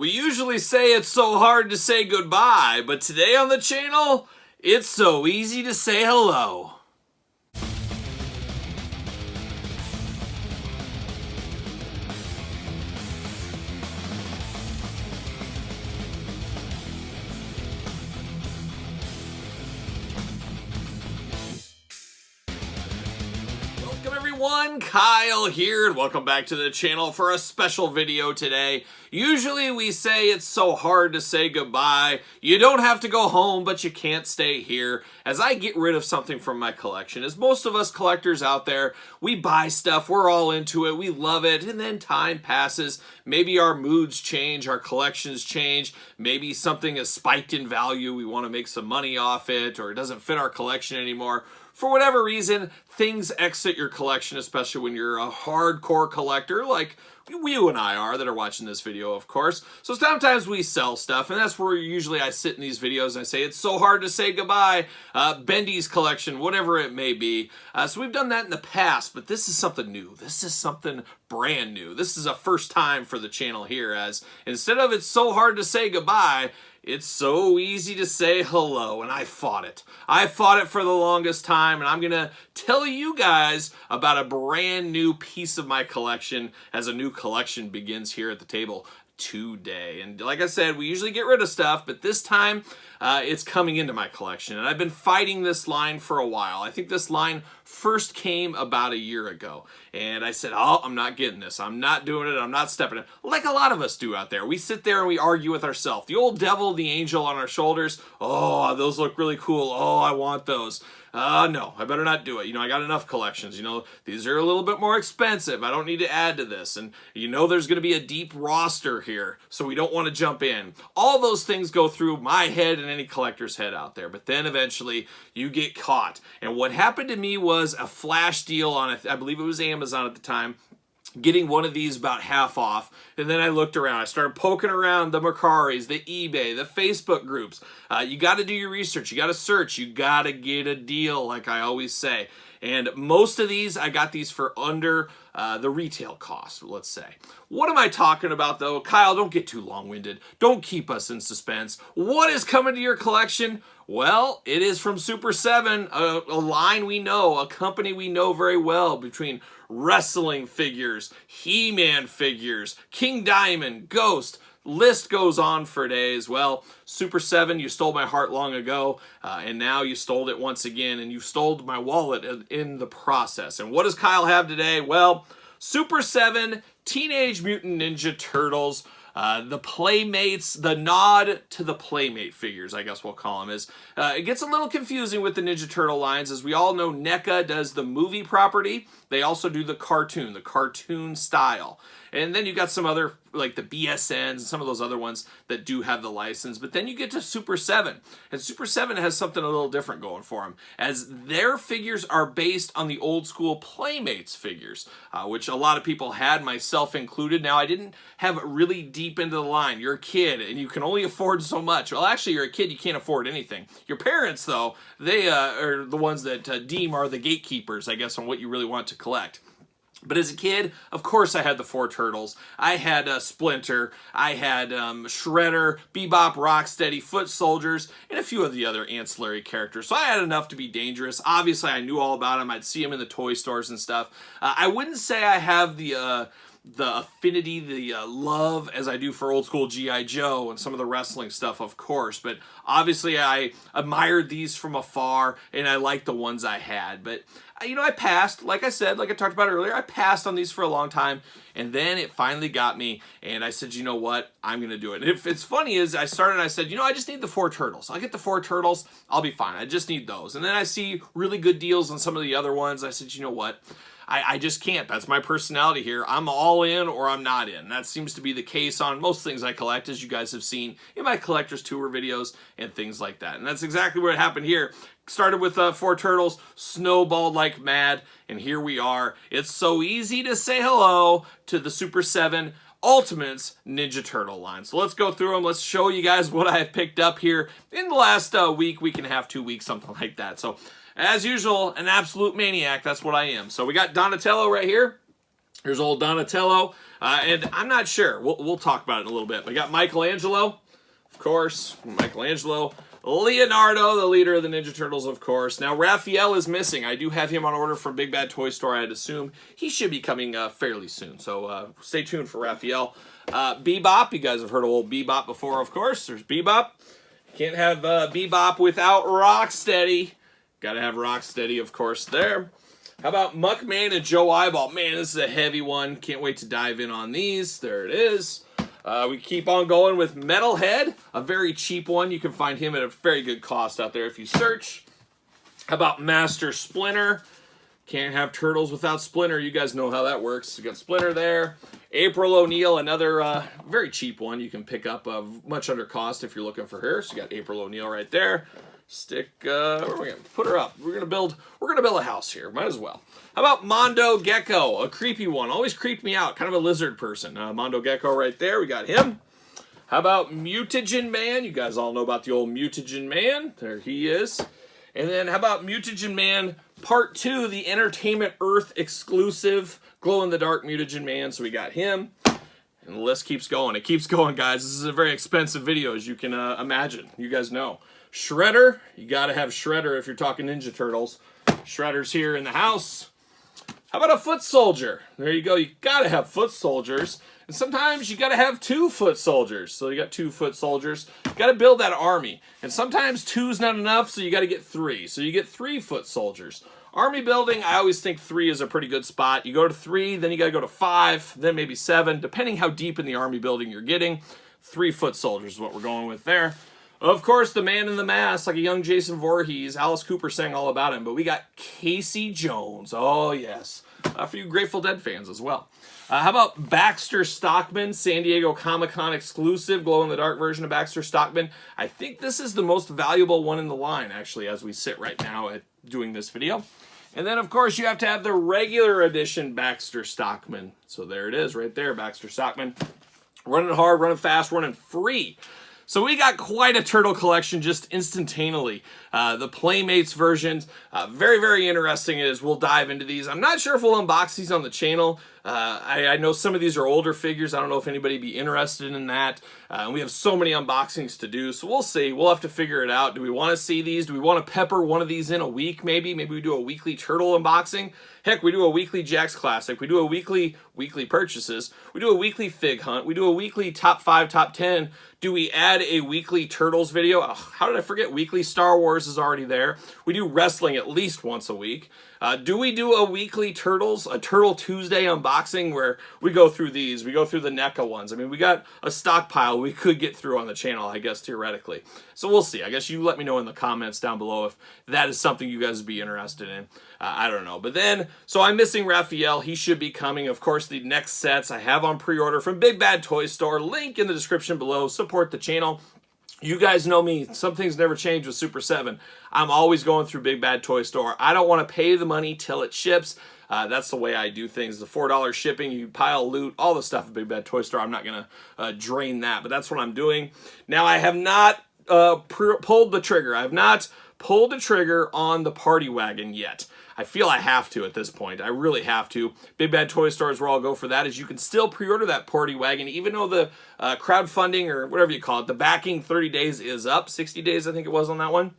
We usually say it's so hard to say goodbye, but today on the channel, it's so easy to say hello. Everyone, Kyle here, and welcome back to the channel for a special video today. Usually we say it's so hard to say goodbye. You don't have to go home, but you can't stay here. As I get rid of something from my collection, as most of us collectors out there, we buy stuff, we're all into it, we love it, and then time passes. Maybe our moods change, our collections change, maybe something has spiked in value, we want to make some money off it, or it doesn't fit our collection anymore. For whatever reason, things exit your collection, especially when you're a hardcore collector like you and I are that are watching this video, of course. So sometimes we sell stuff, and that's where usually I sit in these videos and I say, it's so hard to say goodbye, Bendy's collection, whatever it may be. So we've done that in the past, but this is something new. This is something brand new. This is a first time for the channel here, as instead of it's so hard to say goodbye, it's so easy to say hello, and I fought it. I fought it for the longest time, and I'm going to tell you guys about a brand new piece of my collection as a new collection begins here at the table today. And like I said, we usually get rid of stuff, but this time it's coming into my collection, and I've been fighting this line for a while. I think this line first came about a year ago, and I said, oh, I'm not getting this. I'm not doing it. I'm not stepping it. Like a lot of us do out there. We sit there and we argue with ourselves. The old devil, the angel on our shoulders. Oh, those look really cool. Oh, I want those. No, I better not do it. You know, I got enough collections. You know, these are a little bit more expensive. I don't need to add to this. And you know there's going to be a deep roster here, so we don't want to jump in. All those things go through my head and any collector's head out there. But then eventually you get caught. And what happened to me was a flash deal on, I believe it was Amazon at the time, getting one of these about half off. And then I looked around. I started poking around the Mercaris, the eBay, the Facebook groups. You got to do your research. You got to search. You got to get a deal, like I always say. And most of these, I got these for under the retail cost, let's say. What am I talking about, though? Kyle, don't get too long-winded. Don't keep us in suspense. What is coming to your collection? Well, it is from Super 7, a line we know, a company we know very well, between wrestling figures, He-Man figures, King Diamond, Ghost. List goes on for days. Well, Super 7, you stole my heart long ago, and now you stole it once again, and you stole my wallet in the process. And what does Kyle have today? Well, Super 7 Teenage Mutant Ninja Turtles. The Playmates, the nod to the Playmate figures, I guess we'll call them, is it gets a little confusing with the Ninja Turtle lines. As we all know, NECA does the movie property. They also do the cartoon style. And then you got some other, like the BSNs and some of those other ones that do have the license. But then you get to Super 7. And Super 7 has something a little different going for them, as their figures are based on the old school Playmates figures, which a lot of people had, myself included. Now, I didn't have really deep into the line. You're a kid, and you can only afford so much. Well, actually, you're a kid, you can't afford anything. Your parents, though, they are the ones that deem are the gatekeepers, I guess, on what you really want to collect. But as a kid, of course I had the 4 Turtles. I had Splinter. I had Shredder, Bebop, Rocksteady, Foot Soldiers, and a few of the other ancillary characters. So I had enough to be dangerous. Obviously, I knew all about them. I'd see them in the toy stores and stuff. I wouldn't say I have the affinity, the love as I do for old school G.I. Joe and some of the wrestling stuff, of course. But obviously I admired these from afar, and I liked the ones I had. But, you know, I passed, like I said, like I talked about earlier, I passed on these for a long time. And then it finally got me, and I said, you know what, I'm going to do it. And it's funny is I started and I said, you know, I just need the 4 Turtles. I'll get the 4 Turtles, I'll be fine. I just need those. And then I see really good deals on some of the other ones. I said, you know what, I just can't. That's my personality here. I'm all in or I'm not in. That seems to be the case on most things I collect, as you guys have seen in my collector's tour videos and things like that. And that's exactly what happened here. Started with 4 Turtles, snowballed like mad, and here we are. It's so easy to say hello to the Super 7 Ultimates Ninja Turtle line. So let's go through them. Let's show you guys what I have picked up here in the last week and a half, 2 weeks, something like that. So as usual, an absolute maniac. That's what I am. So we got Donatello right here. There's old Donatello, and I'm not sure. We'll talk about it in a little bit. We got Michelangelo, of course. Michelangelo. Leonardo, the leader of the Ninja Turtles, of course. Now, Raphael is missing. I do have him on order from Big Bad Toy Store. I'd assume he should be coming fairly soon. So stay tuned for Raphael. Bebop. You guys have heard of old Bebop before, of course. There's Bebop. Can't have Bebop without Rocksteady. Gotta have Rocksteady, of course, there. How about Muckman and Joe Eyeball? Man, this is a heavy one. Can't wait to dive in on these. There it is. We keep on going with Metalhead, a very cheap one. You can find him at a very good cost out there if you search. How about Master Splinter? Can't have Turtles without Splinter. You guys know how that works. You got Splinter there. April O'Neil, another very cheap one you can pick up much under cost if you're looking for her. So you got April O'Neil right there. Stick, where are we gonna put her up? We're gonna build a house here. Might as well. How about Mondo Gecko? A creepy one. Always creeped me out. Kind of a lizard person. Mondo Gecko right there. We got him. How about Mutagen Man? You guys all know about the old Mutagen Man. There he is. And then how about Mutagen Man Part 2, the Entertainment Earth exclusive glow-in-the-dark Mutagen Man. So we got him. And the list keeps going. It keeps going, guys. This is a very expensive video, as you can imagine. You guys know. Shredder. You got to have Shredder if you're talking Ninja Turtles. Shredder's here in the house. How about a foot soldier? There you go. You got to have foot soldiers. And sometimes you got to have 2 foot soldiers. So you got 2 foot soldiers. You got to build that army. And sometimes 2's not enough, so you got to get 3. So you get 3 foot soldiers. Army building, I always think 3 is a pretty good spot. You go to 3, then you got to go to 5, then maybe 7, depending how deep in the army building you're getting. 3 foot soldiers is what we're going with there. Of course, the man in the mask, like a young Jason Voorhees. Alice Cooper sang all about him. But we got Casey Jones. Oh, yes. For you Grateful Dead fans as well. How about Baxter Stockman, San Diego Comic-Con exclusive, glow-in-the-dark version of Baxter Stockman. I think this is the most valuable one in the line, actually, as we sit right now at doing this video. And then, of course, you have to have the regular edition Baxter Stockman. So there it is right there, Baxter Stockman. Running hard, running fast, running free. So we got quite a turtle collection just instantaneously. The Playmates versions, very, very interesting as we'll dive into these. I'm not sure if we'll unbox these on the channel. I know some of these are older figures. I don't know if anybody would be interested in that. We have so many unboxings to do, so we'll see. We'll have to figure it out. Do we want to see these? Do we want to pepper one of these in a week maybe? Maybe we do a weekly turtle unboxing. Heck, we do a weekly Jax Classic. We do a weekly purchases. We do a weekly fig hunt. We do a weekly top 5, top 10. Do we add a weekly Turtles video? Oh, how did I forget? Weekly Star Wars is already there. We do wrestling at least once a week. Do we do a weekly Turtles, a Turtle Tuesday unboxing where we go through these? We go through the NECA ones. I mean, we got a stockpile we could get through on the channel, I guess, theoretically. So we'll see. I guess you let me know in the comments down below if that is something you guys would be interested in. I don't know. But then, so I'm missing Raphael. He should be coming. Of course, the next sets I have on pre-order from Big Bad Toy Store. Link in the description below. Support the channel. You guys know me. Some things never change with Super 7. I'm always going through Big Bad Toy Store. I don't want to pay the money till it ships. That's the way I do things. The $4 shipping, you pile loot, all the stuff at Big Bad Toy Store. I'm not going to drain that, but that's what I'm doing. Now, I have not pulled the trigger. I have not pulled the trigger on the party wagon yet. I feel I have to at this point. I really have to. Big Bad Toy Store is where I'll go for that, is you can still pre-order that party wagon, even though the crowdfunding, or whatever you call it, the backing 30 days is up. 60 days, I think it was on that one.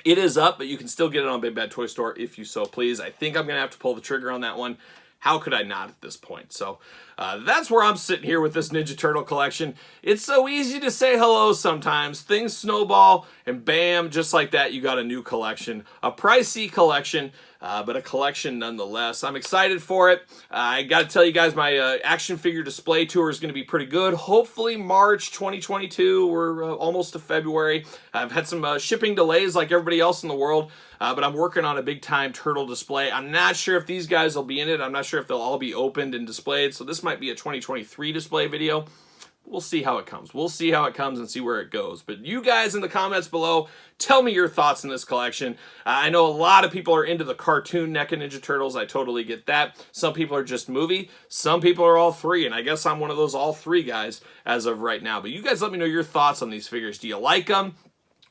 It is up, but you can still get it on Big Bad Toy Store if you so please. I think I'm going to have to pull the trigger on that one. How could I not at this point? So that's where I'm sitting here with this Ninja Turtle collection. It's so easy to say hello sometimes. Things snowball, and bam, just like that, you got a new collection. A pricey collection, but a collection nonetheless. I'm excited for it. I got to tell you guys, my action figure display tour is going to be pretty good. Hopefully March 2022. We're almost to February. I've had some shipping delays like everybody else in the world, but I'm working on a big-time turtle display. I'm not sure if these guys will be in it. I'm not sure if they'll all be opened and displayed, so this might be a 2023 display video. We'll see how it comes. We'll see how it comes and see where it goes. But you guys in the comments below, tell me your thoughts on this collection. I know a lot of people are into the cartoon NECA Ninja Turtles. I totally get that. Some people are just movie. Some people are all three, and I guess I'm one of those all three guys as of right now. But you guys let me know your thoughts on these figures. Do you like them?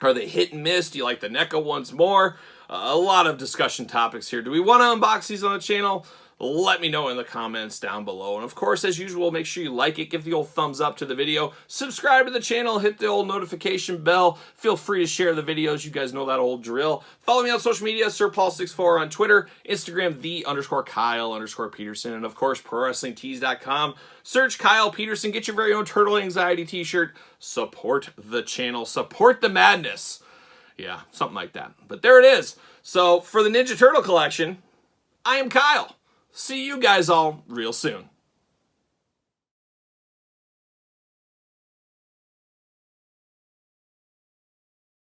Are they hit and miss? Do you like the NECA ones more? A lot of discussion topics here. Do we want to unbox these on the channel? let me know in the comments down below. And of course, as usual, make sure you like it, give the old thumbs up to the video, subscribe to the channel, hit the old notification bell. Feel free to share the videos. You guys know that old drill. Follow me on social media, SirPaul64 on Twitter, Instagram, _Kyle_Peterson, and of course, ProWrestlingTees.com. Search Kyle Peterson, get your very own Turtle Anxiety t-shirt. Support the channel, support the madness. Yeah, something like that. But there it is. So for the Ninja Turtle collection, I am Kyle. See you guys all real soon.